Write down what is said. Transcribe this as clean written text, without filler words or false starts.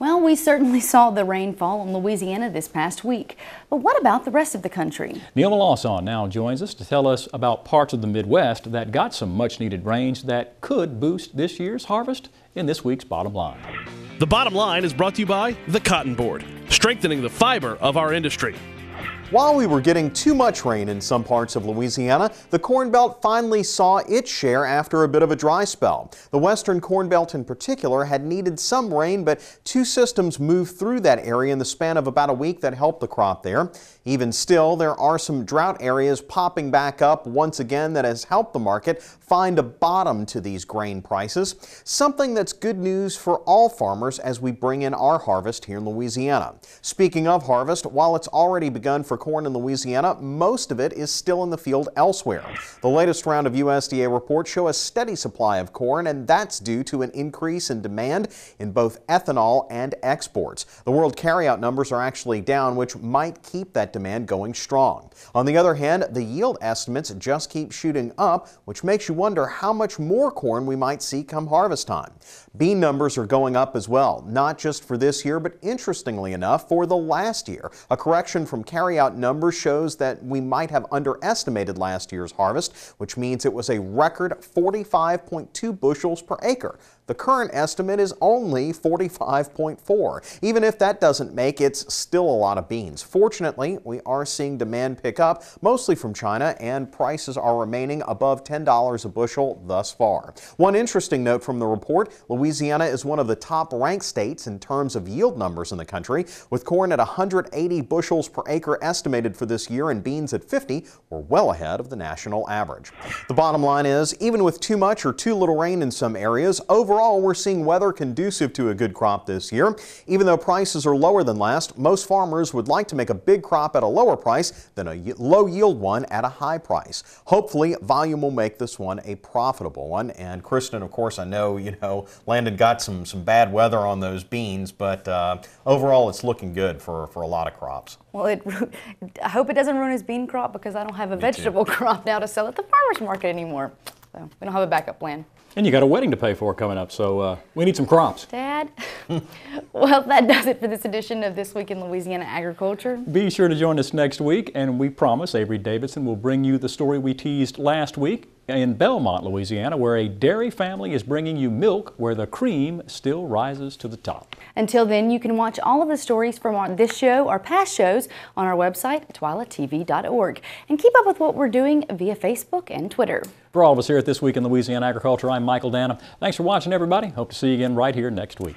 Well, we certainly saw the rainfall in Louisiana this past week. But what about the rest of the country? Neil Melancon now joins us to tell us about parts of the Midwest that got some much-needed rains that could boost this year's harvest in this week's Bottom Line. The Bottom Line is brought to you by the Cotton Board, strengthening the fiber of our industry. While we were getting too much rain in some parts of Louisiana, the Corn Belt finally saw its share after a bit of a dry spell. The western Corn Belt in particular had needed some rain, but two systems moved through that area in the span of about a week that helped the crop there. Even still, there are some drought areas popping back up once again that has helped the market find a bottom to these grain prices. Something that's good news for all farmers as we bring in our harvest here in Louisiana. Speaking of harvest, while it's already begun for corn in Louisiana, most of it is still in the field elsewhere. The latest round of USDA reports show a steady supply of corn, and that's due to an increase in demand in both ethanol and exports. The world carryout numbers are actually down, which might keep that demand going strong. On the other hand, the yield estimates just keep shooting up, which makes you wonder how much more corn we might see come harvest time. Bean numbers are going up as well, not just for this year, but interestingly enough, for the last year. A correction from carryout numbers shows that we might have underestimated last year's harvest, which means it was a record 45.2 bushels per acre. The current estimate is only 45.4. Even if that doesn't make, it's still a lot of beans. Fortunately, we are seeing demand pick up, mostly from China, and prices are remaining above $10 a bushel thus far. One interesting note from the report, Louisiana is one of the top-ranked states in terms of yield numbers in the country, with corn at 180 bushels per acre estimated for this year and beans at 50. We're well ahead of the national average. The bottom line is, even with too much or too little rain in some areas, overall we're seeing weather conducive to a good crop this year. Even though prices are lower than last, most farmers would like to make a big crop at a lower price than a low yield one at a high price. Hopefully, volume will make this one a profitable one. And Kristen, of course, I know, Landon got some bad weather on those beans, but overall it's looking good for a lot of crops. Well, I hope it doesn't ruin his bean crop, because I don't have a vegetable crop now to sell at the farmer's market anymore. So we don't have a backup plan. And you got a wedding to pay for coming up, so we need some crops. Dad? Well, that does it for this edition of This Week in Louisiana Agriculture. Be sure to join us next week, and we promise Avery Davidson will bring you the story we teased last week in Belmont, Louisiana, where a dairy family is bringing you milk where the cream still rises to the top. Until then, you can watch all of the stories from this show or past shows on our website, TWILATV.org, and keep up with what we're doing via Facebook and Twitter. For all of us here at This Week in Louisiana Agriculture, I'm Michael Danham. Thanks for watching, everybody. Hope to see you again right here next week.